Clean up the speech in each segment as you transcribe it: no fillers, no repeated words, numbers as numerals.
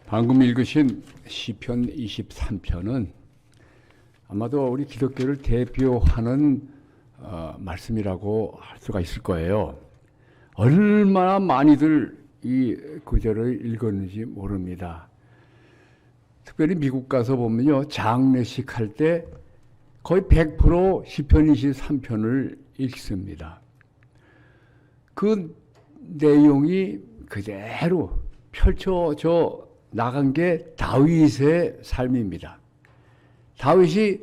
방금 읽으신 시편 23편은 아마도 우리 기독교를 대표하는 말씀이라고 할 수가 있을 거예요. 얼마나 많이들 이 구절을 읽었는지 모릅니다. 특별히 미국 가서 보면요, 장례식 할 때 거의 100% 시편 23편을 읽습니다. 그 내용이 그대로 펼쳐져 나간 게 다윗의 삶입니다. 다윗이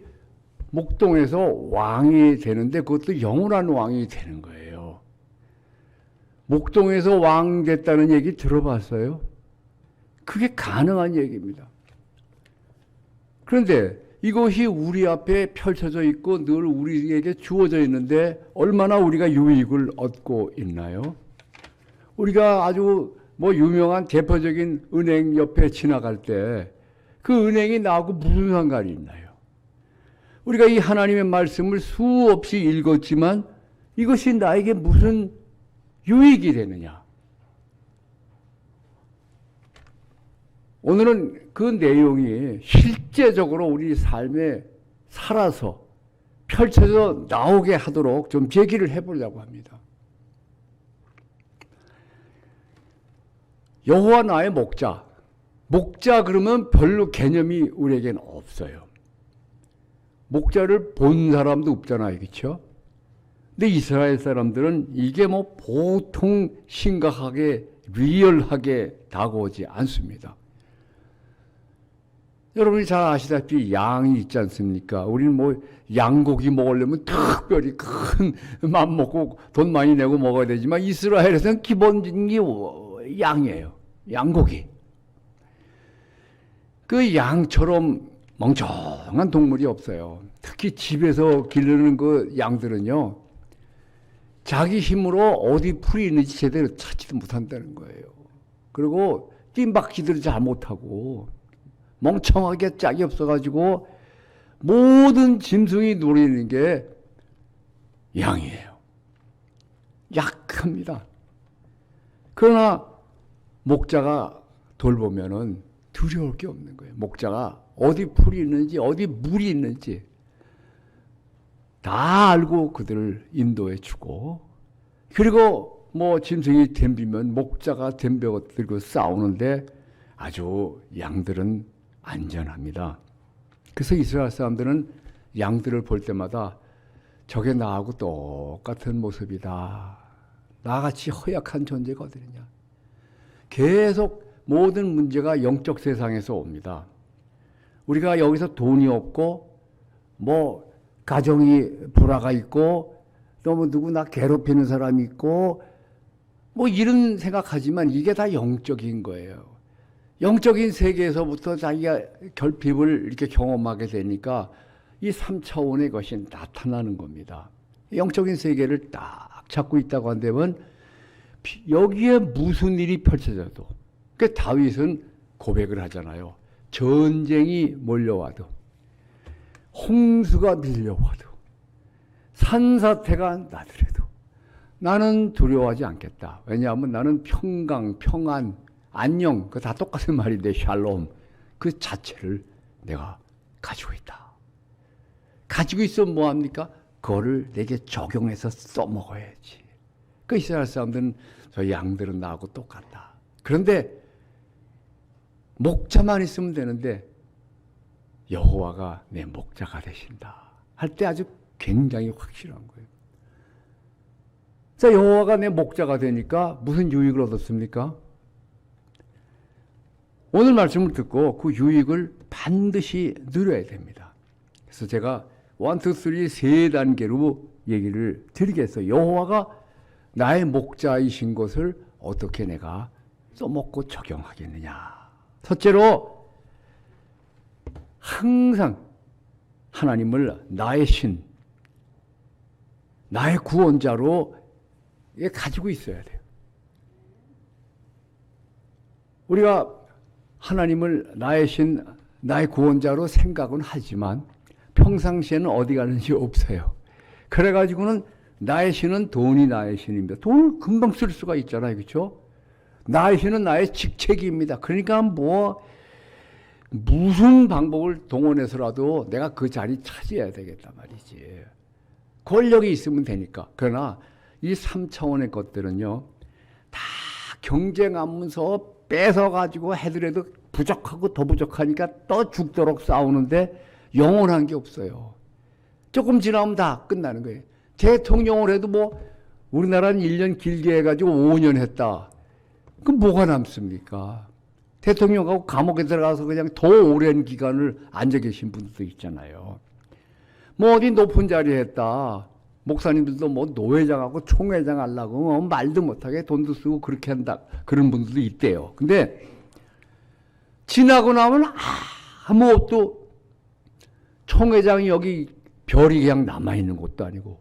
목동에서 왕이 되는데 그것도 영원한 왕이 되는 거예요. 목동에서 왕 됐다는 얘기 들어봤어요? 그게 가능한 얘기입니다. 그런데 이것이 우리 앞에 펼쳐져 있고 늘 우리에게 주어져 있는데 얼마나 우리가 유익을 얻고 있나요? 우리가 아주 유명한 대표적인 은행 옆에 지나갈 때 그 은행이 나하고 무슨 상관이 있나요? 우리가 이 하나님의 말씀을 수없이 읽었지만 이것이 나에게 무슨 유익이 되느냐? 오늘은 그 내용이 실제적으로 우리 삶에 살아서 펼쳐져 나오게 하도록 좀 제기를 해보려고 합니다. 여호와 나의 목자. 목자 그러면 별로 개념이 우리에게는 없어요. 목자를 본 사람도 없잖아요. 그렇죠? 근데 이스라엘 사람들은 이게 보통 심각하게 리얼하게 다가오지 않습니다. 여러분이 잘 아시다시피 양이 있지 않습니까? 우리는 양고기 먹으려면 특별히 큰 맘 먹고 돈 많이 내고 먹어야 되지만 이스라엘에서는 기본적인 게 양이에요. 양고기. 그 양처럼 멍청한 동물이 없어요. 특히 집에서 기르는 그 양들은요, 자기 힘으로 어디 풀이 있는지 제대로 찾지도 못한다는 거예요. 그리고 뜀박질도 잘 못하고 멍청하게 짝이 없어가지고 모든 짐승이 누리는 게 양이에요. 약합니다. 그러나 목자가 돌보면은 두려울 게 없는 거예요. 목자가 어디 풀이 있는지 어디 물이 있는지 다 알고 그들을 인도해 주고, 그리고 짐승이 덤비면 목자가 덤벼 들고 싸우는데 아주 양들은 안전합니다. 그래서 이스라엘 사람들은 양들을 볼 때마다 저게 나하고 똑같은 모습이다. 나같이 허약한 존재가 어디냐. 계속 모든 문제가 영적 세상에서 옵니다. 우리가 여기서 돈이 없고 가정이 불화가 있고 또 누구 나 괴롭히는 사람이 있고 이런 생각하지만 이게 다 영적인 거예요. 영적인 세계에서부터 자기가 결핍을 이렇게 경험하게 되니까 이 3차원의 것이 나타나는 겁니다. 영적인 세계를 딱 잡고 있다고 한다면 여기에 무슨 일이 펼쳐져도, 그 다윗은 고백을 하잖아요. 전쟁이 몰려와도, 홍수가 밀려와도, 산사태가 나더라도 나는 두려워하지 않겠다. 왜냐하면 나는 평강, 평안, 안녕, 그 다 똑같은 말인데 샬롬, 그 자체를 내가 가지고 있다. 가지고 있으면 뭐합니까? 그거를 내게 적용해서 써먹어야지. 그 이스라엘 사람들은 저 양들은 나하고 똑같다. 그런데 목자만 있으면 되는데 여호와가 내 목자가 되신다 할 때 아주 굉장히 확실한 거예요. 자, 여호와가 내 목자가 되니까 무슨 유익을 얻었습니까? 오늘 말씀을 듣고 그 유익을 반드시 누려야 됩니다. 그래서 제가 1, 2, 3 세 단계로 얘기를 드리겠어요. 여호와가 나의 목자이신 것을 어떻게 내가 써먹고 적용하겠느냐. 첫째로, 항상 하나님을 나의 신, 나의 구원자로 가지고 있어야 돼요. 우리가 하나님을 나의 신, 나의 구원자로 생각은 하지만 평상시에는 어디 가는지 없어요. 그래가지고는 나의 신은 돈이 나의 신입니다. 돈을 금방 쓸 수가 있잖아요. 그렇죠? 나의 신은 나의 직책입니다. 그러니까 무슨 방법을 동원해서라도 내가 그 자리 차지해야 되겠단 말이지. 권력이 있으면 되니까. 그러나 이 3차원의 것들은요, 다 경쟁하면서 뺏어가지고 해더라도 부족하고 더 부족하니까 또 죽도록 싸우는데 영원한 게 없어요. 조금 지나면 다 끝나는 거예요. 대통령을 해도 뭐 우리나라는 1년 길게 해가지고 5년 했다. 그럼 뭐가 남습니까? 대통령하고 감옥에 들어가서 그냥 더 오랜 기간을 앉아 계신 분들도 있잖아요. 뭐 어디 높은 자리에 했다. 목사님들도 뭐 노회장하고 총회장 하려고 뭐 말도 못하게 돈도 쓰고 그렇게 한다. 그런 분들도 있대요. 근데 지나고 나면 아무것도 총회장이 여기 별이 그냥 남아있는 것도 아니고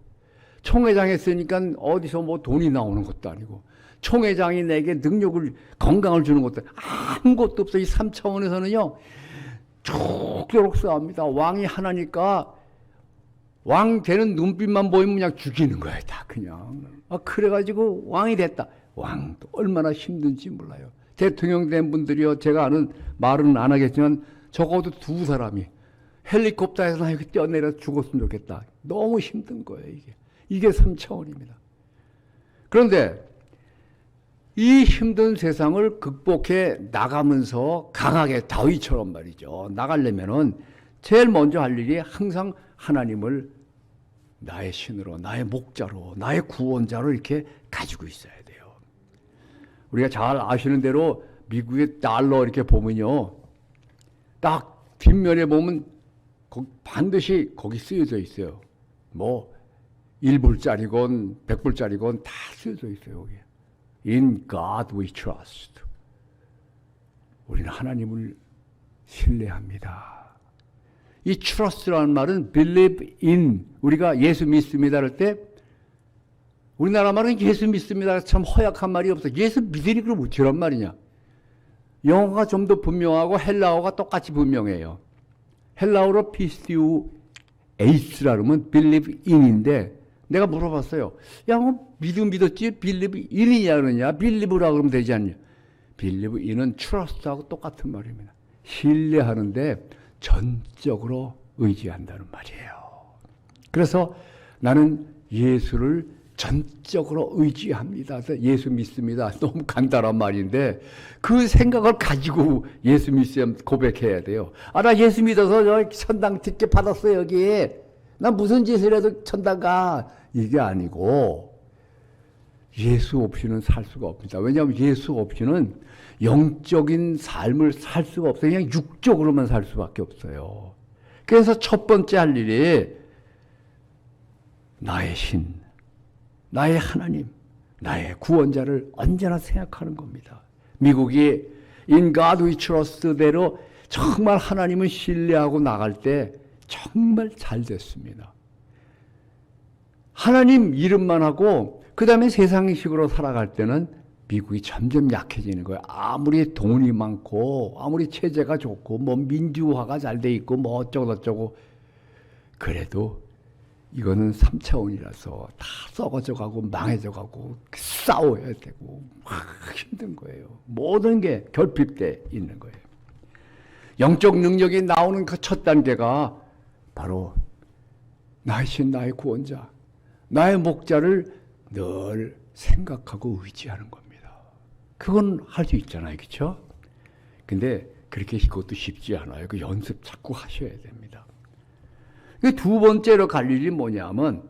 총회장 했으니까 어디서 뭐 돈이 나오는 것도 아니고 총회장이 내게 능력을 건강을 주는 것도 아무것도 없어. 이 3차원에서는요 죽도록 싸웁니다. 왕이 하나니까 왕 되는 눈빛만 보이면 그냥 죽이는 거야. 다 그냥. 그래가지고 왕이 됐다. 왕도 얼마나 힘든지 몰라요. 대통령 된 분들이요, 제가 아는 말은 안 하겠지만 적어도 2사람이 헬리콥터에서 이렇게 뛰어내려 죽었으면 좋겠다. 너무 힘든 거예요. 이게 3차원입니다. 그런데 이 힘든 세상을 극복해 나가면서 강하게 다윗처럼 말이죠. 나가려면은 제일 먼저 할 일이 항상 하나님을 나의 신으로, 나의 목자로, 나의 구원자로 이렇게 가지고 있어야 돼요. 우리가 잘 아시는 대로 미국의 달러 이렇게 보면요, 딱 뒷면에 보면 반드시 거기 쓰여져 있어요. 뭐 1불짜리건 100불짜리건 다 쓰여져 있어요. 여기. In God we trust. 우리는 하나님을 신뢰합니다. 이 trust라는 말은 believe in, 우리가 예수 믿습니다 할 때 우리나라 말은 예수 믿습니다 참 허약한 말이 없어. 예수 믿으니 그럼 어쩌란 말이냐. 영어가 좀 더 분명하고 헬라어가 똑같이 분명해요. 헬라어로 피스티우 에이스라면 believe in인데 내가 물어봤어요. 야, 뭐 믿었지 believe in이냐 그러냐. believe라 그러면 되지 않냐. believe in은 trust하고 똑같은 말입니다. 신뢰하는데 전적으로 의지한다는 말이에요. 그래서 나는 예수를 전적으로 의지합니다. 예수 믿습니다. 너무 간단한 말인데 그 생각을 가지고 예수 믿으면 고백해야 돼요. 나 예수 믿어서 저 천당 티켓 받았어요. 여기에. 나 무슨 짓을 해도 천당 가. 이게 아니고 예수 없이는 살 수가 없습니다. 왜냐하면 예수 없이는 영적인 삶을 살 수가 없어요. 그냥 육적으로만 살 수밖에 없어요. 그래서 첫 번째 할 일이 나의 신, 나의 하나님, 나의 구원자를 언제나 생각하는 겁니다. 미국이 In God we trust대로 정말 하나님을 신뢰하고 나갈 때 정말 잘 됐습니다. 하나님 이름만 하고 그 다음에 세상식으로 살아갈 때는 미국이 점점 약해지는 거예요. 아무리 돈이 많고 아무리 체제가 좋고 뭐 민주화가 잘 돼 있고 뭐 어쩌고저쩌고 그래도 이거는 3차원이라서 다 썩어져 가고 망해져 가고 싸워야 되고 힘든 거예요. 모든 게 결핍돼 있는 거예요. 영적 능력이 나오는 그 첫 단계가 바로 나의 신, 나의 구원자, 나의 목자를 늘 생각하고 의지하는 겁니다. 그건 할 수 있잖아요. 그렇죠? 근데 그렇게 그것도 쉽지 않아요. 그 연습 자꾸 하셔야 됩니다. 두 번째로 갈 일이 뭐냐면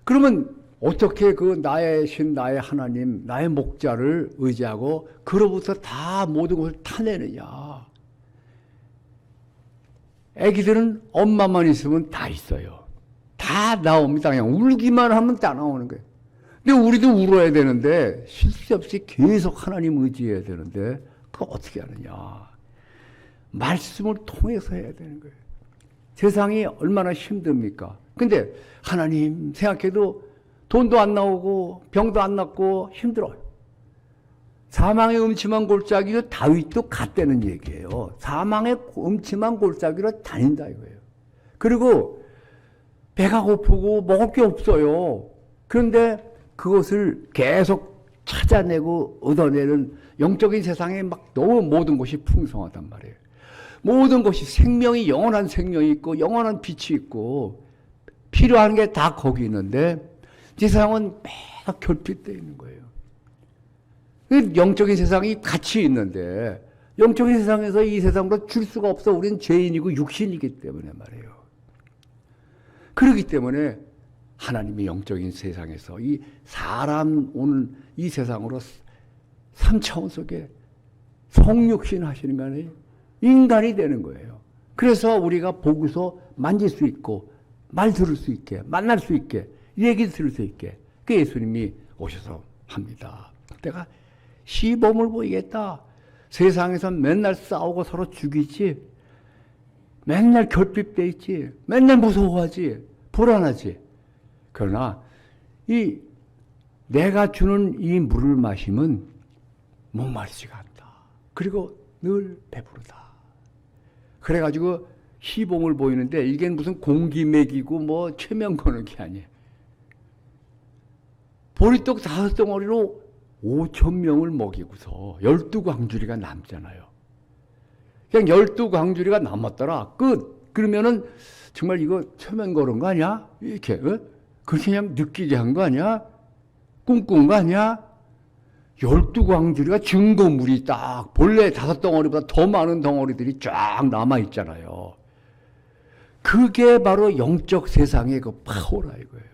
그러면 어떻게 그 나의 신, 나의 하나님, 나의 목자를 의지하고 그로부터 다 모든 것을 타내느냐. 애기들은 엄마만 있으면 다 있어요. 다 나옵니다. 그냥 울기만 하면 다 나오는 거예요. 근데 우리도 울어야 되는데 쉴 새 없이 계속 하나님 의지해야 되는데 그거 어떻게 하느냐. 말씀을 통해서 해야 되는 거예요. 세상이 얼마나 힘듭니까? 근데 하나님 생각해도 돈도 안 나오고 병도 안 낫고 힘들어요. 사망의 음침한 골짜기로 다윗도 갔다는 얘기예요. 사망의 음침한 골짜기로 다닌다 이거예요. 그리고 배가 고프고 먹을 게 없어요. 그런데 그것을 계속 찾아내고 얻어내는 영적인 세상에 막 너무 모든 것이 풍성하단 말이에요. 모든 것이 생명이 영원한 생명이 있고 영원한 빛이 있고 필요한 게 다 거기 있는데 이 세상은 매일 결핍되어 있는 거예요. 영적인 세상이 같이 있는데 영적인 세상에서 이 세상으로 줄 수가 없어. 우리는 죄인이고 육신이기 때문에 말이에요. 그렇기 때문에 하나님의 영적인 세상에서 이 사람 오는 이 세상으로 3차원 속에 성육신 하시는 간에 인간이 되는 거예요. 그래서 우리가 보고서 만질 수 있고 말 들을 수 있게 만날 수 있게 얘기 들을 수 있게 그 예수님이 오셔서 합니다. 내가 시범을 보이겠다. 세상에서 맨날 싸우고 서로 죽이지 맨날 결핍돼 있지 맨날 무서워하지 불안하지. 그러나 이 내가 주는 이 물을 마시면 목마르지가 않다. 그리고 늘 배부르다. 그래가지고 시범을 보이는데 이게 무슨 공기 먹이고 뭐 최면 거는 게 아니에요. 보리떡 5덩어리로 5,000명을 먹이고서 12광주리가 남잖아요. 그냥 12광주리가 남았더라. 끝. 그러면은 정말 이거 최면 거는 거 아니야? 이렇게 그렇게 그냥 느끼게 한 거 아니야? 꿈꾼 거 아니야? 12광주리가 증거물이 딱 본래 5덩어리보다 더 많은 덩어리들이 쫙 남아있잖아요. 그게 바로 영적 세상의 그 파워라 이거예요.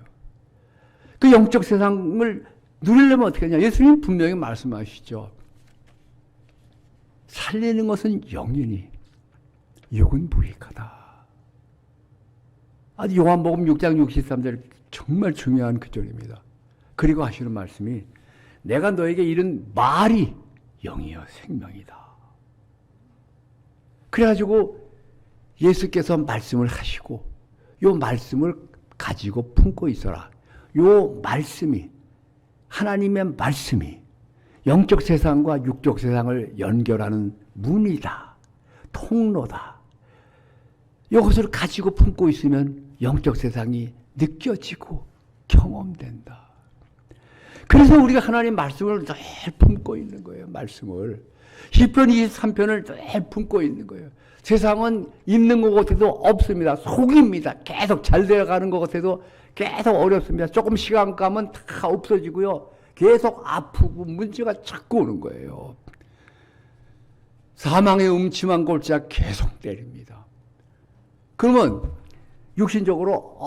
그 영적 세상을 누리려면 어떻게 하냐? 예수님 분명히 말씀하시죠. 살리는 것은 영이니 육은 무익하다. 아주 요한복음 6장 63절 정말 중요한 그 절입니다. 그리고 하시는 말씀이 내가 너에게 이른 말이 영이여 생명이다. 그래가지고 예수께서 말씀을 하시고 요 말씀을 가지고 품고 있어라. 요 말씀이 하나님의 말씀이 영적 세상과 육적 세상을 연결하는 문이다. 통로다. 이것을 가지고 품고 있으면 영적 세상이 느껴지고 경험된다. 그래서 우리가 하나님 말씀을 늘 품고 있는 거예요. 말씀을. 시편 23편을 늘 품고 있는 거예요. 세상은 있는 것 같아도 없습니다. 속입니다. 계속 잘 되어가는 것 같아도 계속 어렵습니다. 조금 시간 가면 다 없어지고요. 계속 아프고 문제가 자꾸 오는 거예요. 사망의 음침한 골자 계속 때립니다. 그러면 육신적으로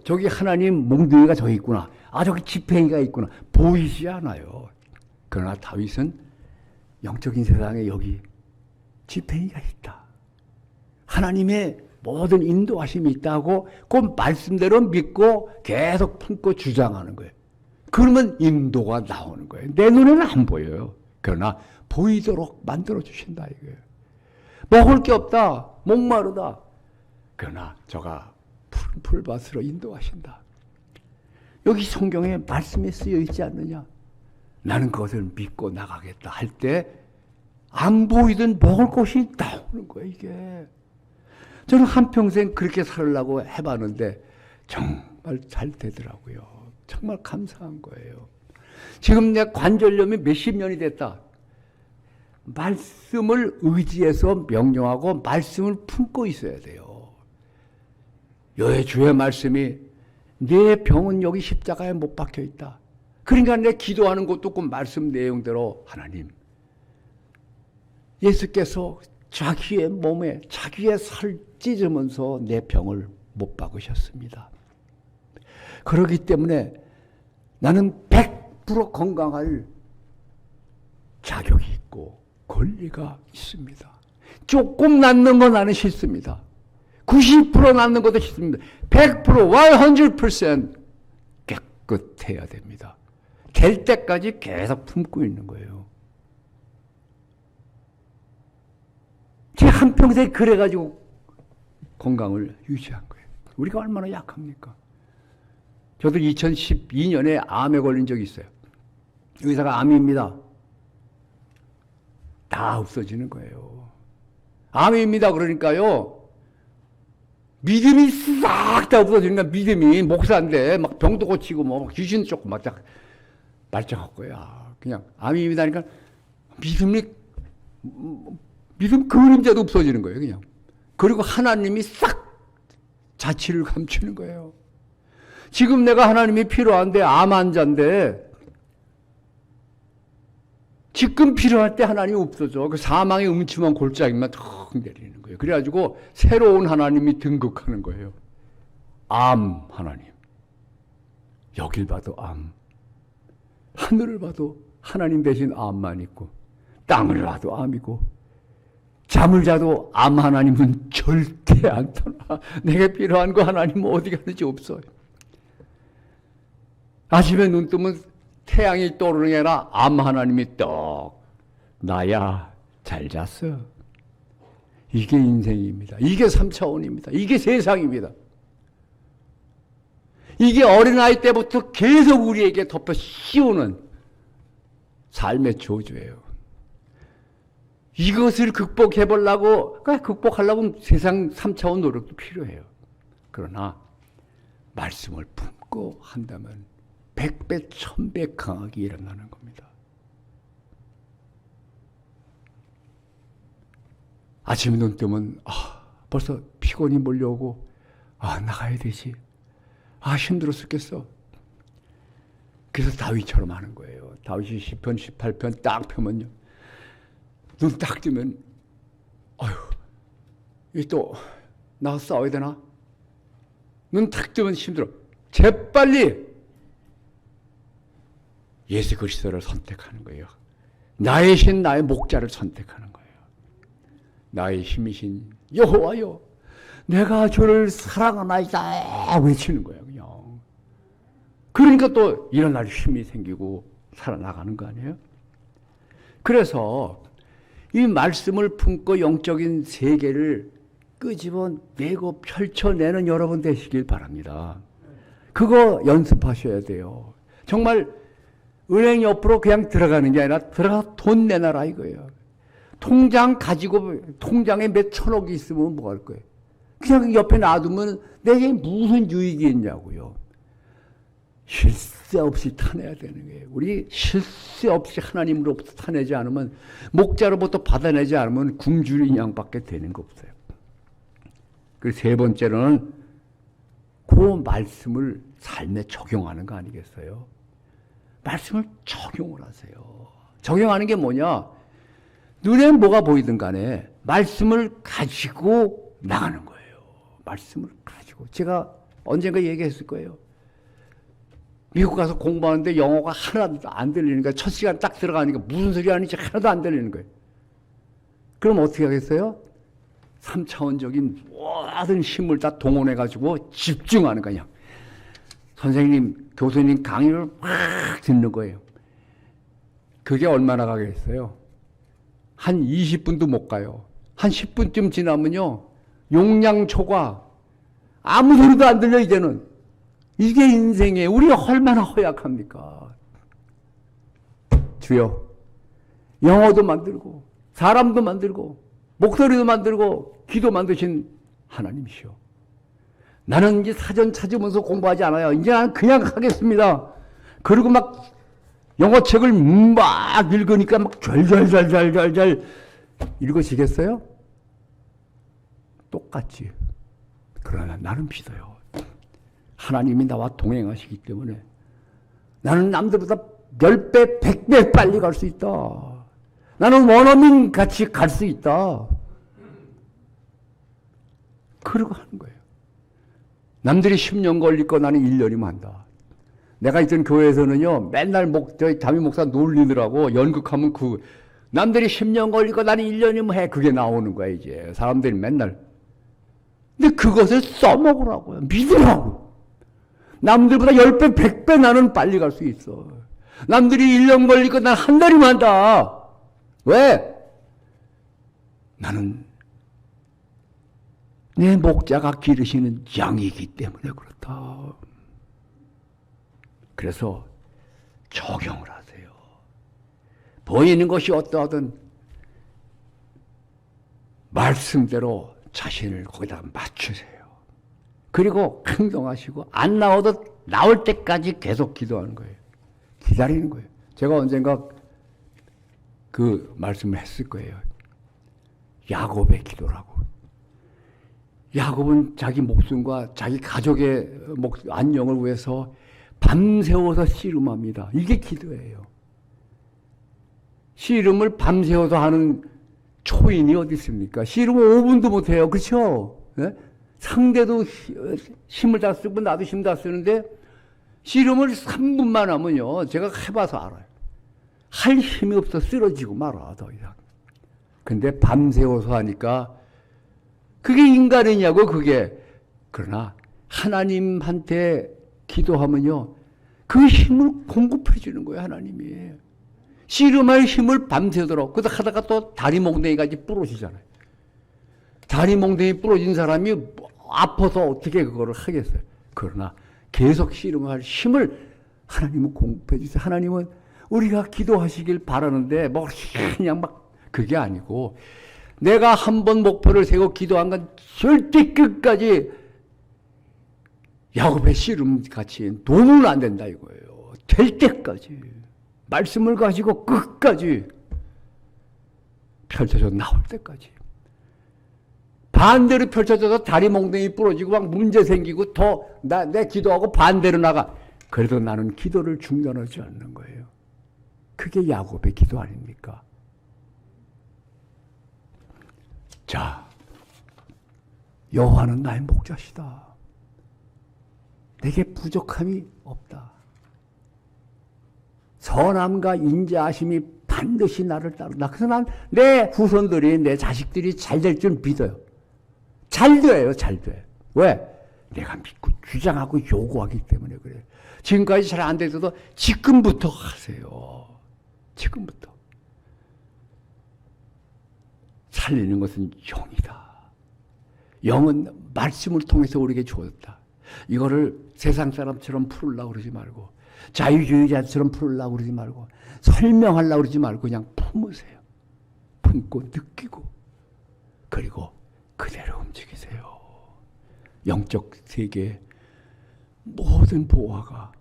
저기 하나님 몽둥이가 저기 있구나. 저기 지팡이가 있구나. 보이지 않아요. 그러나 다윗은 영적인 세상에 여기 지팡이가 있다. 하나님의 모든 인도하심이 있다고 그 말씀대로 믿고 계속 품고 주장하는 거예요. 그러면 인도가 나오는 거예요. 내 눈에는 안 보여요. 그러나 보이도록 만들어 주신다 이거예요. 먹을 게 없다. 목마르다. 그러나 저가 푸른 풀밭으로 인도하신다. 여기 성경에 말씀에 쓰여 있지 않느냐? 나는 그것을 믿고 나가겠다 할 때 안 보이던 먹을 것이 나오는 거예요, 이게. 저는 한평생 그렇게 살려고 해봤는데 정말 잘 되더라고요. 정말 감사한 거예요. 지금 내 관절염이 몇십 년이 됐다. 말씀을 의지해서 명령하고 말씀을 품고 있어야 돼요. 여의 주의 말씀이 내 병은 여기 십자가에 못 박혀 있다. 그러니까 내 기도하는 것도 그 말씀 내용대로 하나님 예수께서 자기의 몸에 자기의 살 찢으면서 내 병을 못 박으셨습니다. 그렇기 때문에 나는 100% 건강할 자격이 있고 권리가 있습니다. 조금 낫는 건 나는 싫습니다. 90% 낫는 것도 싫습니다. 100%, 100% 깨끗해야 됩니다. 될 때까지 계속 품고 있는 거예요. 제가 한평생 그래가지고 건강을 유지한 거예요. 우리가 얼마나 약합니까? 저도 2012년에 암에 걸린 적이 있어요. 의사가 암입니다. 다 없어지는 거예요. 암입니다. 그러니까요. 믿음이 싹 다 없어지는 거야. 믿음이 목사인데 막 병도 고치고 뭐 귀신 쫓고 막 딱 말짱할 거야. 그냥 암입니다. 그러니까 믿음이 믿음 그림자도 없어지는 거예요, 그냥. 그리고 하나님이 싹 자취를 감추는 거예요. 지금 내가 하나님이 필요한데, 암 환자인데, 지금 필요할 때 하나님이 없어져. 그 사망의 음침한 골짜기만 턱 내리는 거예요. 그래가지고 새로운 하나님이 등극하는 거예요. 암 하나님. 여길 봐도 암. 하늘을 봐도 하나님 대신 암만 있고, 땅을 봐도 암이고, 잠을 자도 암 하나님은 절대 안 떠나. 내게 필요한 거 하나님은 어디 가는지 없어요. 아침에 눈 뜨면 태양이 떠오르는 게 아니라 암 하나님이 떡. 나야 잘 잤어. 이게 인생입니다. 이게 3차원입니다. 이게 세상입니다. 이게 어린아이 때부터 계속 우리에게 덮여 씌우는 삶의 저주예요. 이것을 극복해보려고, 그러니까 극복하려면 세상 3차원 노력도 필요해요. 그러나 말씀을 품고 한다면 100배, 1000배 강하게 일어나는 겁니다. 아침에 눈 뜨면 벌써 피곤이 몰려오고 나가야 되지. 힘들어 죽겠어. 그래서 다윗처럼 하는 거예요. 다윗이 시편 18편 딱 펴면요. 눈 딱 뜨면 이 또 나가서 싸워야 되나? 눈 딱 뜨면 힘들어. 재빨리 예수 그리스도를 선택하는 거예요. 나의 신 나의 목자를 선택하는 거예요. 나의 힘이신 여호와여 내가 주를 사랑하나이다 외치는 거예요. 그냥. 그러니까 또 일어날 힘이 생기고 살아나가는 거 아니에요? 그래서 이 말씀을 품고 영적인 세계를 끄집어내고 펼쳐내는 여러분 되시길 바랍니다. 그거 연습하셔야 돼요. 정말 은행 옆으로 그냥 들어가는 게 아니라 들어가 돈 내놔라 이거예요. 통장 가지고 통장에 몇 천억이 있으면 뭐 할 거예요. 그냥 옆에 놔두면 내게 무슨 유익이 있냐고요. 쉴 새 없이 타내야 되는 거예요. 우리 쉴 새 없이 하나님으로부터 타내지 않으면, 목자로부터 받아내지 않으면 굶주린 양밖에 되는 거 없어요. 그리고 세 번째로는 그 말씀을 삶에 적용하는 거 아니겠어요? 말씀을 적용을 하세요. 적용하는 게 뭐냐? 눈에 뭐가 보이든 간에 말씀을 가지고 나가는 거예요. 말씀을 가지고. 제가 언젠가 얘기했을 거예요. 미국 가서 공부하는데 영어가 하나도 안 들리니까 첫 시간 딱 들어가니까 무슨 소리 하는지 하나도 안 들리는 거예요. 그럼 어떻게 하겠어요? 3차원적인 모든 힘을 다 동원해가지고 집중하는 거예요. 선생님, 교수님 강의를 막 듣는 거예요. 그게 얼마나 가겠어요? 한 20분도 못 가요. 한 10분쯤 지나면요. 용량초과 아무 소리도 안 들려 이제는. 이게 인생이에요. 우리가 얼마나 허약합니까? 주여, 영어도 만들고 사람도 만들고 목소리도 만들고 기도 만드신 하나님이시오. 나는 이제 사전 찾으면서 공부하지 않아요. 이제 나는 그냥 하겠습니다. 그리고 막 영어책을 막 읽으니까 막 잘잘잘잘잘잘 읽어지겠어요? 똑같지. 그러나 나는 믿어요. 하나님이 나와 동행하시기 때문에 나는 남들보다 10배, 100배 빨리 갈 수 있다. 나는 원어민 같이 갈 수 있다. 그러고 하는 거예요. 남들이 10년 걸릴 거 나는 1년이면 한다. 내가 있던 교회에서는요, 맨날 저희 담임 목사 놀리더라고. 연극하면 남들이 10년 걸릴 거 나는 1년이면 해. 그게 나오는 거야, 이제. 사람들이 맨날. 근데 그것을 써먹으라고요. 믿으라고. 남들보다 10배, 100배 나는 빨리 갈 수 있어. 남들이 1년 걸릴 거 난 한 달이면 한다. 왜? 나는 내 목자가 기르시는 양이기 때문에 그렇다. 그래서 적용을 하세요. 보이는 것이 어떠하든 말씀대로 자신을 거기다 맞추세요. 그리고 행동하시고 안 나와도 나올 때까지 계속 기도하는 거예요. 기다리는 거예요. 제가 언젠가 그 말씀을 했을 거예요. 야곱의 기도라고. 야곱은 자기 목숨과 자기 가족의 안녕을 위해서 밤새워서 씨름합니다. 이게 기도예요. 씨름을 밤새워서 하는 초인이 어디 있습니까? 씨름을 5분도 못해요. 그렇죠? 네? 상대도 힘을 다 쓰고 나도 힘 다 쓰는데 씨름을 3분만 하면요. 제가 해봐서 알아요. 할 힘이 없어 쓰러지고 말아 더 이상. 근데 밤새워서 하니까 그게 인간이냐고 그게. 그러나 하나님한테 기도하면요. 그 힘을 공급해 주는 거예요. 하나님이. 씨름할 힘을 밤새도록. 그러다 하다가 또 다리 몽둥이까지 부러지잖아요. 다리 몽둥이 부러진 사람이 아파서 어떻게 그거를 하겠어요. 그러나 계속 씨름할 힘을 하나님은 공급해 주세요. 하나님은 우리가 기도하시길 바라는데 뭐 그냥 막 그게 아니고 내가 한번 목표를 세우고 기도한 건 절대 끝까지 야곱의 씨름같이 도움은 안 된다 이거예요. 될 때까지 말씀을 가지고 끝까지 펼쳐져 나올 때까지. 반대로 펼쳐져서 다리 몽둥이 부러지고 막 문제 생기고 더 내 기도하고 반대로 나가. 그래도 나는 기도를 중단하지 않는 거예요. 그게 야곱의 기도 아닙니까? 자, 여호와는 나의 목자시다. 내게 부족함이 없다. 선함과 인자하심이 반드시 나를 따른다. 그래서 난 내 후손들이 내 자식들이 잘 될 줄 믿어요. 잘 돼요. 잘 돼. 왜? 내가 믿고 주장하고 요구하기 때문에 그래요. 지금까지 잘 안 돼도 지금부터 하세요. 지금부터. 살리는 것은 영이다. 영은 말씀을 통해서 우리에게 주어졌다. 이거를 세상 사람처럼 풀으려고 그러지 말고 자유주의자처럼 풀으려고 그러지 말고 설명하려고 그러지 말고 그냥 품으세요. 품고 느끼고 그리고 그대로 움직이세요. 영적 세계의 모든 보화가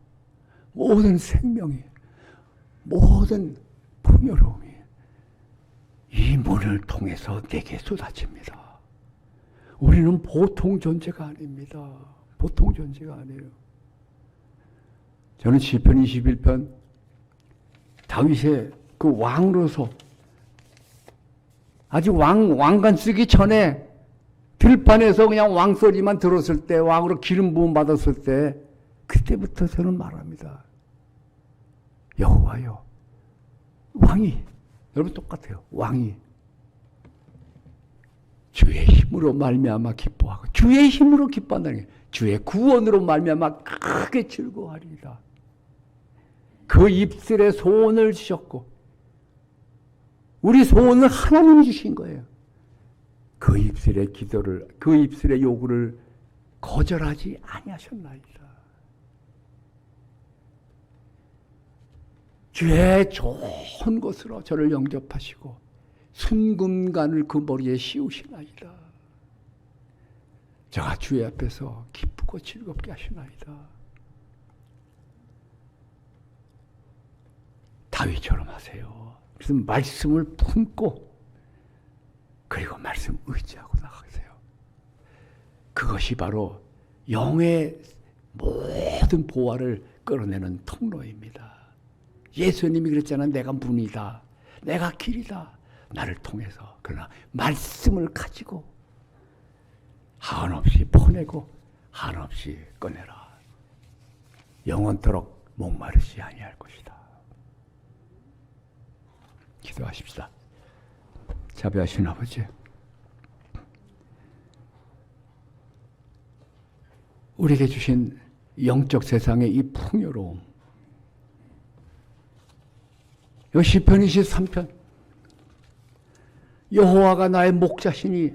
모든 생명이 모든 풍요로움이 이 문을 통해서 내게 쏟아집니다. 우리는 보통 존재가 아닙니다. 보통 존재가 아니에요. 저는 시편 21편 다윗의 그 왕으로서 아직 왕관 쓰기 전에 들판에서 그냥 왕소리만 들었을 때 왕으로 기름 부음 받았을 때 그때부터 저는 말합니다. 여호와여 왕이 여러분 똑같아요. 왕이 주의 힘으로 말미암아 기뻐하고 주의 힘으로 기뻐한다는 게 주의 구원으로 말미암아 크게 즐거워하리이다. 그 입술에 소원을 주셨고 우리 소원을 하나님이 주신 거예요. 그 입술의 기도를 그 입술의 요구를 거절하지 아니하셨나이다. 주의 좋은 것으로 저를 영접하시고 순금관을 그 머리에 씌우시나이다. 저가 주의 앞에서 기쁘고 즐겁게 하시나이다. 다윗처럼 하세요. 그래서 말씀을 품고 그리고 말씀 의지하고 나가세요. 그것이 바로 영의 모든 보화를 끌어내는 통로입니다. 예수님이 그랬잖아요. 내가 문이다. 내가 길이다. 나를 통해서. 그러나 말씀을 가지고 한없이 퍼내고 한없이 꺼내라. 영원토록 목마르지 아니할 것이다. 기도하십시다. 자비하신 아버지, 우리에게 주신 영적 세상의 이 풍요로움, 이 시편 23편 여호와가 나의 목자시니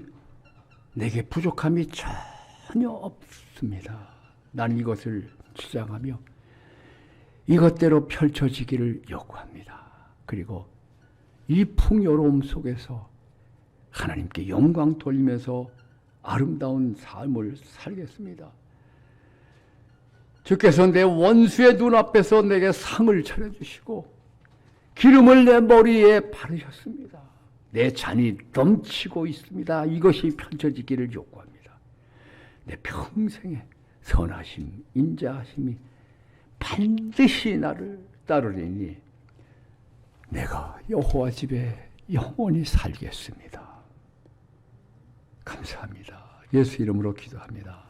내게 부족함이 전혀 없습니다. 나는 이것을 주장하며 이것대로 펼쳐지기를 요구합니다. 그리고 이 풍요로움 속에서 하나님께 영광 돌리면서 아름다운 삶을 살겠습니다. 주께서 내 원수의 눈앞에서 내게 상을 차려주시고 기름을 내 머리에 바르셨습니다. 내 잔이 넘치고 있습니다. 이것이 펼쳐지기를 요구합니다. 내 평생에 선하심, 인자하심이 반드시 나를 따르리니 내가 여호와 집에 영원히 살겠습니다. 감사합니다. 예수 이름으로 기도합니다.